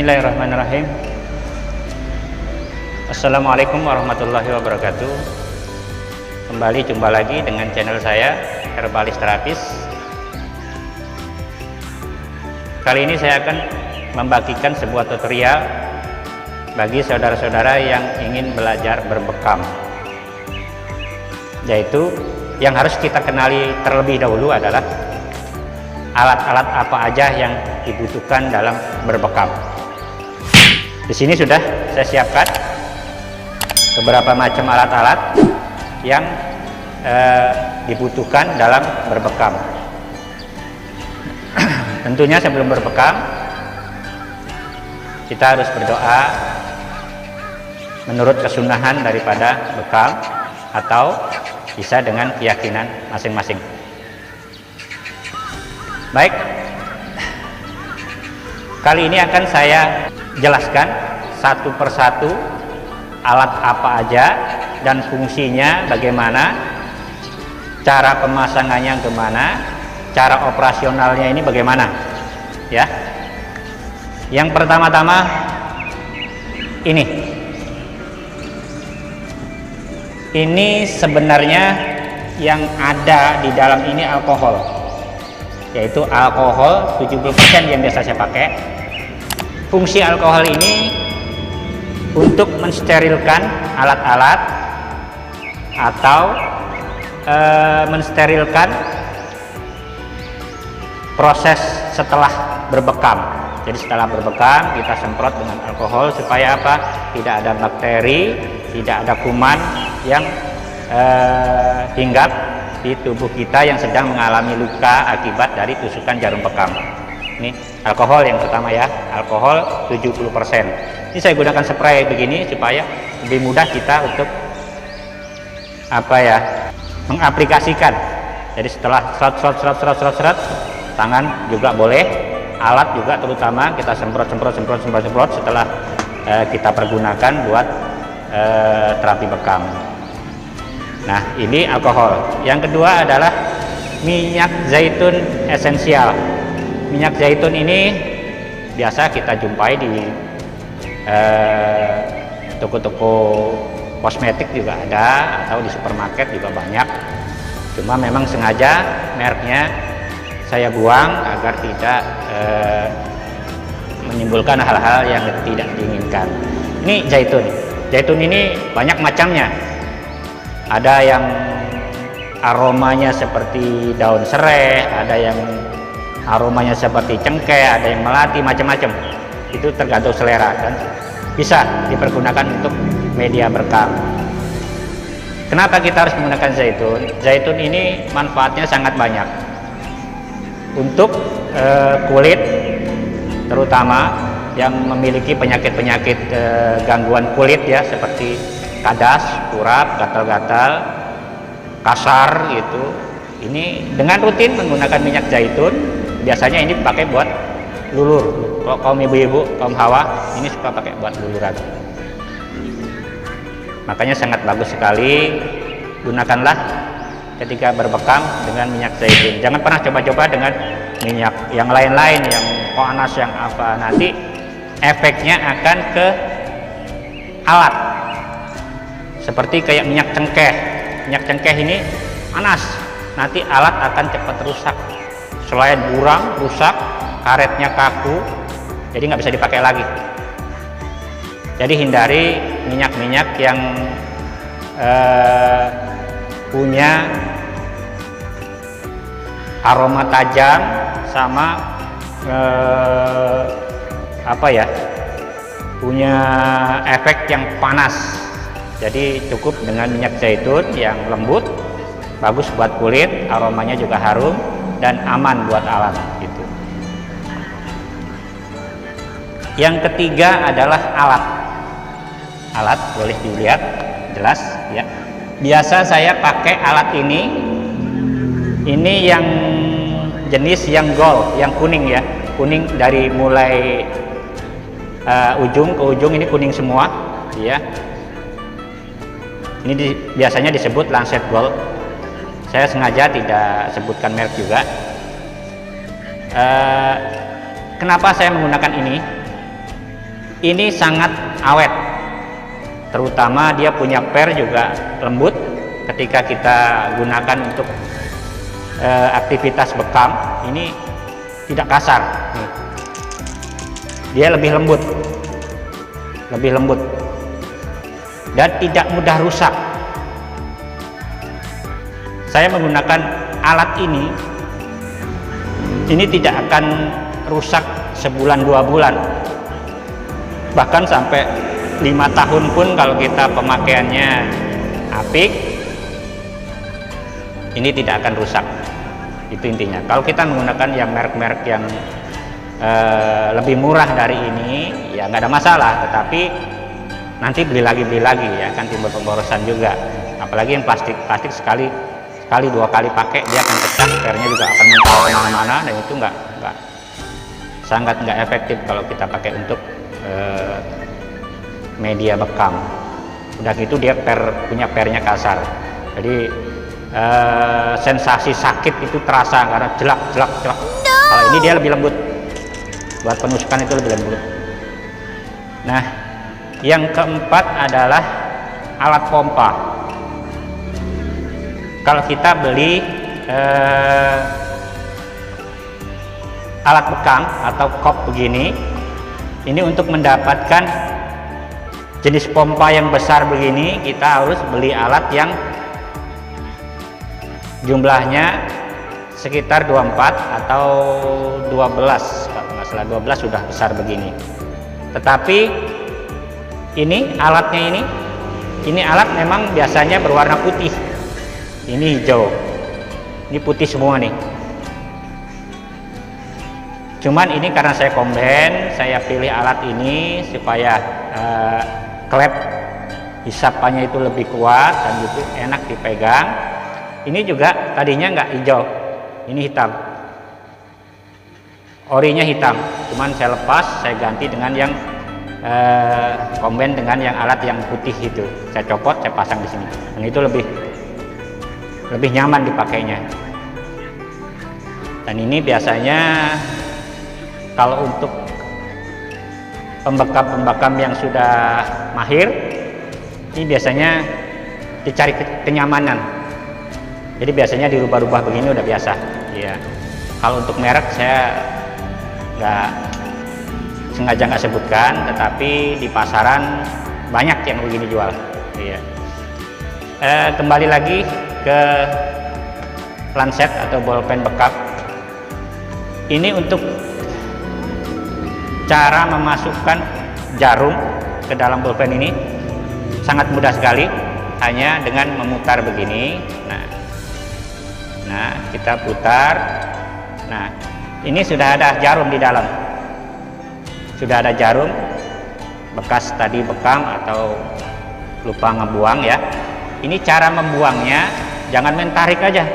Bismillahirrahmanirrahim. Assalamualaikum warahmatullahi wabarakatuh. Kembali jumpa lagi dengan channel saya, Herbalis Terapis. Kali ini saya akan membagikan sebuah tutorial bagi saudara-saudara yang ingin belajar berbekam, yaitu yang harus kita kenali terlebih dahulu adalah alat-alat apa aja yang dibutuhkan dalam berbekam. Di sini sudah saya siapkan beberapa macam alat-alat yang dibutuhkan dalam berbekam. Tentunya sebelum berbekam kita harus berdoa menurut kesunahan daripada bekam atau bisa dengan keyakinan masing-masing. Baik, kali ini akan saya jelaskan satu persatu alat apa aja dan fungsinya bagaimana, cara pemasangannya gimana, cara operasionalnya ini bagaimana, ya. Yang pertama-tama ini sebenarnya yang ada di dalam ini alkohol, yaitu alkohol 70% yang biasa saya pakai. Fungsi alkohol ini untuk mensterilkan alat-alat atau mensterilkan proses setelah berbekam. Jadi setelah berbekam kita semprot dengan alkohol supaya apa? Tidak ada bakteri, tidak ada kuman yang hinggap di tubuh kita yang sedang mengalami luka akibat dari tusukan jarum bekam. Ini alkohol yang pertama ya, alkohol 70%. Ini saya gunakan spray begini supaya lebih mudah kita untuk mengaplikasikan. Jadi setelah serot, tangan juga boleh, alat juga terutama kita semprot setelah kita pergunakan buat terapi bekam. Nah, ini alkohol. Yang kedua adalah minyak zaitun esensial. Minyak zaitun ini biasa kita jumpai di toko-toko kosmetik juga ada, atau di supermarket juga banyak. Cuma memang sengaja mereknya saya buang agar tidak menimbulkan hal-hal yang tidak diinginkan. Ini zaitun. Zaitun ini banyak macamnya. Ada yang aromanya seperti daun serai, ada yang aromanya seperti cengkeh, ada yang melati, macam-macam. Itu tergantung selera dan bisa dipergunakan untuk media bekam. Kenapa kita harus menggunakan zaitun? Zaitun ini manfaatnya sangat banyak untuk kulit, terutama yang memiliki penyakit-penyakit gangguan kulit ya, seperti kadas, kurap, gatal-gatal, kasar gitu. Ini dengan rutin menggunakan minyak zaitun, biasanya ini pakai buat lulur. Kalau kaum ibu-ibu, kaum hawa ini suka pakai buat luluran. Makanya sangat bagus sekali, gunakanlah ketika berbekam dengan minyak zaitun. Jangan pernah coba-coba dengan minyak yang lain-lain, yang panas, yang apa. Nanti efeknya akan ke alat. Seperti kayak minyak cengkeh. Minyak cengkeh ini panas, nanti alat akan cepat rusak. Selain buram, rusak, karetnya kaku, jadi nggak bisa dipakai lagi. Jadi hindari minyak-minyak yang punya aroma tajam sama punya efek yang panas. Jadi cukup dengan minyak zaitun yang lembut, bagus buat kulit, aromanya juga harum dan aman buat alat gitu. Yang ketiga adalah alat. Alat boleh dilihat jelas ya. Biasa saya pakai alat ini. Ini yang jenis yang gold, yang kuning ya. Kuning dari mulai ujung ke ujung ini kuning semua ya. Ini biasanya disebut Lancet Gold. Saya sengaja tidak sebutkan merek juga. Kenapa saya menggunakan ini? ini sangat awet, terutama dia punya per juga lembut ketika kita gunakan untuk aktivitas bekam. Ini tidak kasar nih. Dia lebih lembut dan tidak mudah rusak. Saya menggunakan alat ini tidak akan rusak sebulan 2 bulan, bahkan sampai 5 tahun pun kalau kita pemakaiannya apik, ini tidak akan rusak. Itu intinya. Kalau kita menggunakan yang merek-merek yang lebih murah dari ini, ya nggak ada masalah, tetapi nanti beli lagi ya akan timbul pemborosan juga. Apalagi yang plastik sekali 2 kali pakai dia akan pecah, pernya juga akan mental kemana-mana, dan itu sangat nggak efektif kalau kita pakai untuk media bekam. Udah gitu dia punya pernya kasar, jadi sensasi sakit itu terasa karena jelak. Kalau ini dia lebih lembut, buat penusukan itu lebih lembut. Nah, yang keempat adalah alat pompa. Kalau kita beli alat bekam atau kop begini, ini untuk mendapatkan jenis pompa yang besar begini, kita harus beli alat yang jumlahnya sekitar 24 atau 12, kalau nggak salah 12 sudah besar begini. Tetapi ini alatnya ini alat memang biasanya berwarna putih. Ini hijau, ini putih semua nih. Cuman ini karena saya komben, saya pilih alat ini supaya klep hisapannya itu lebih kuat dan itu enak dipegang. Ini juga tadinya nggak hijau, ini hitam. Orinya hitam, cuman saya lepas, saya ganti dengan yang komben dengan yang alat yang putih itu. Saya copot, saya pasang di sini. Dan itu lebih nyaman dipakainya. Dan ini biasanya kalau untuk pembekam yang sudah mahir, ini biasanya dicari kenyamanan. Jadi biasanya dirubah-rubah begini udah biasa. Iya. Kalau untuk merek saya sengaja nggak sebutkan, tetapi di pasaran banyak yang begini jual. Iya. Kembali lagi ke planset atau bolpen bekam. Ini untuk cara memasukkan jarum ke dalam bolpen ini sangat mudah sekali, hanya dengan memutar begini. Nah, kita putar. Nah, ini sudah ada jarum di dalam. Sudah ada jarum bekas tadi bekam atau lupa ngebuang ya. Ini cara membuangnya, jangan main tarik aja,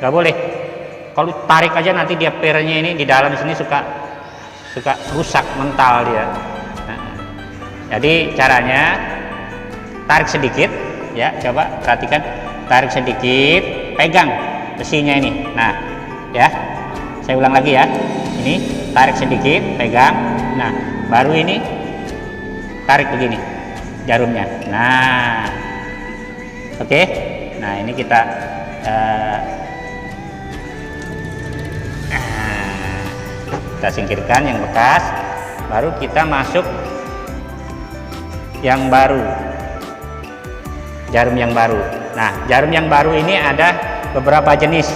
nggak boleh. Kalau tarik aja nanti dia pernya ini di dalam sini suka rusak, mental dia. Nah, jadi caranya tarik sedikit ya, coba perhatikan, tarik sedikit, pegang besinya ini. Nah ya, saya ulang lagi ya, ini tarik sedikit, pegang. Nah baru ini tarik begini jarumnya. Nah oke. Nah ini kita kita singkirkan yang bekas, baru kita masuk yang baru, jarum yang baru. Nah jarum yang baru ini ada beberapa jenis.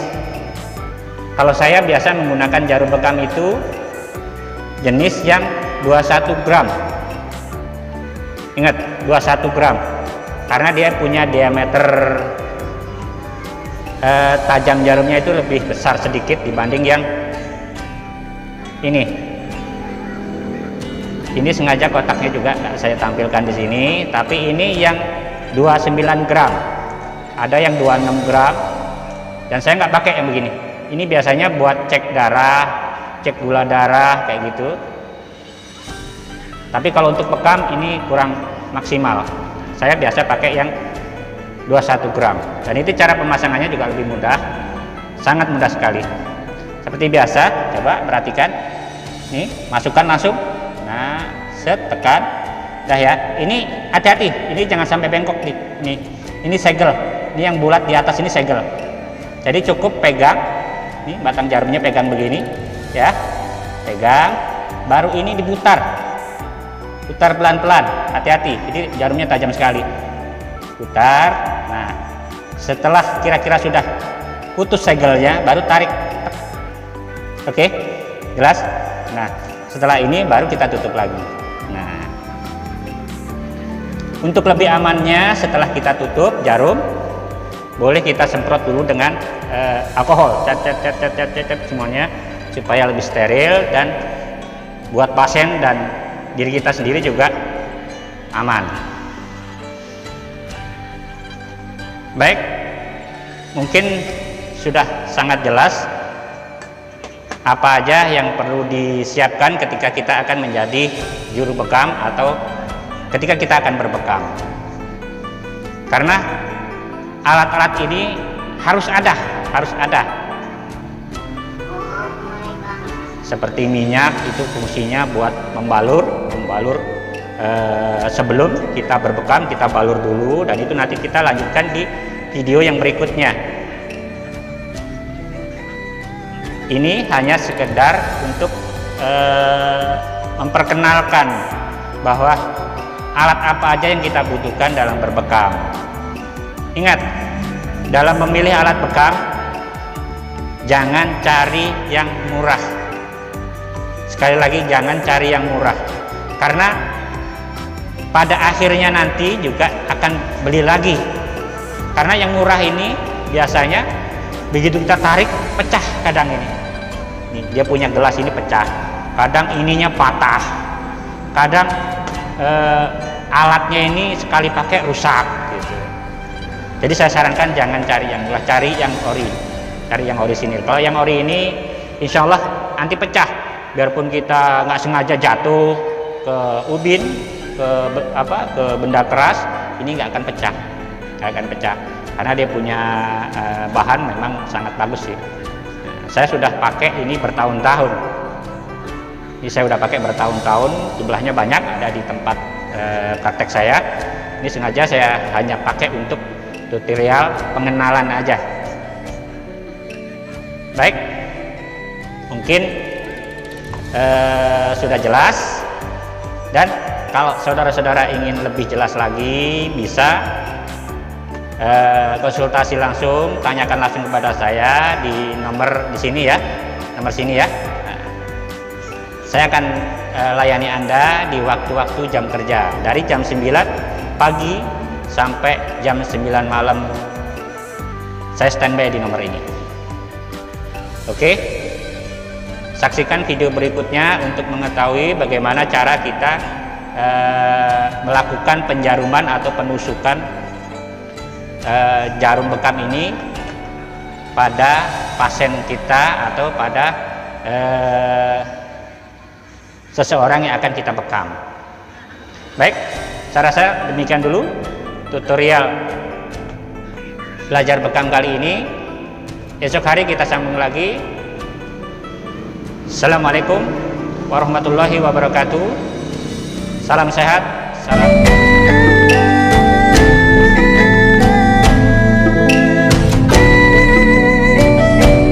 Kalau saya biasa menggunakan jarum bekam itu jenis yang 21 gram. Ingat, 21 gram, karena dia punya diameter tajam jarumnya itu lebih besar sedikit dibanding yang ini. Ini sengaja kotaknya juga nggak saya tampilkan di sini, tapi ini yang 29 gram, ada yang 26 gram, dan saya nggak pakai yang begini. Ini biasanya buat cek darah, cek gula darah kayak gitu. Tapi kalau untuk bekam ini kurang maksimal. Saya biasa pakai yang 21 gram, dan itu cara pemasangannya juga lebih mudah, sangat mudah sekali. Seperti biasa, coba perhatikan nih, masukkan langsung. Nah set, tekan. Dah ya. Ini hati-hati, ini jangan sampai bengkok nih. Ini segel. Ini yang bulat di atas ini segel. Jadi cukup pegang. Nih batang jarumnya pegang begini, ya. Pegang. Baru ini diputar. Putar pelan-pelan. Hati-hati. Ini jarumnya tajam sekali. Putar. Nah, setelah kira-kira sudah putus segelnya, baru tarik. Oke, jelas? Nah, setelah ini baru kita tutup lagi. Nah, untuk lebih amannya setelah kita tutup jarum, boleh kita semprot dulu dengan alkohol, cet semuanya, supaya lebih steril dan buat pasien dan diri kita sendiri juga aman. Baik, mungkin sudah sangat jelas apa aja yang perlu disiapkan ketika kita akan menjadi juru bekam atau ketika kita akan berbekam. Karena alat-alat ini harus ada. Seperti minyak itu fungsinya buat membalur sebelum kita berbekam, kita balur dulu, dan itu nanti kita lanjutkan di video yang berikutnya. Ini hanya sekedar untuk memperkenalkan bahwa alat apa aja yang kita butuhkan dalam berbekam. Ingat, dalam memilih alat bekam jangan cari yang murah. Sekali lagi, jangan cari yang murah, karena pada akhirnya nanti juga akan beli lagi. Karena yang murah ini biasanya begitu kita tarik pecah. Kadang ini nih, dia punya gelas ini pecah, kadang ininya patah, kadang alatnya ini sekali pakai rusak gitu. Jadi saya sarankan jangan cari yang murah, cari yang ori, cari yang orisinil. Kalau yang ori ini insya Allah anti pecah, biarpun kita nggak sengaja jatuh ke ubin, ke benda keras, ini nggak akan pecah, karena dia punya bahan memang sangat bagus sih. Saya sudah pakai ini bertahun-tahun. Ini saya sudah pakai bertahun-tahun, jumlahnya banyak, ada di tempat praktek saya. Ini sengaja saya hanya pakai untuk tutorial pengenalan aja. Baik, mungkin sudah jelas. Dan kalau saudara-saudara ingin lebih jelas lagi, bisa konsultasi langsung, tanyakan langsung kepada saya di nomor di sini ya, nomor sini ya. Saya akan layani Anda di waktu-waktu jam kerja, dari jam 9 pagi sampai jam 9 malam. Saya standby di nomor ini. Oke, saksikan video berikutnya untuk mengetahui bagaimana cara kita melakukan penjaruman atau penusukan jarum bekam ini pada pasien kita atau pada seseorang yang akan kita bekam. Baik, saya rasa demikian dulu tutorial belajar bekam kali ini. Esok hari kita sambung lagi. Assalamualaikum warahmatullahi wabarakatuh. Salam sehat, salam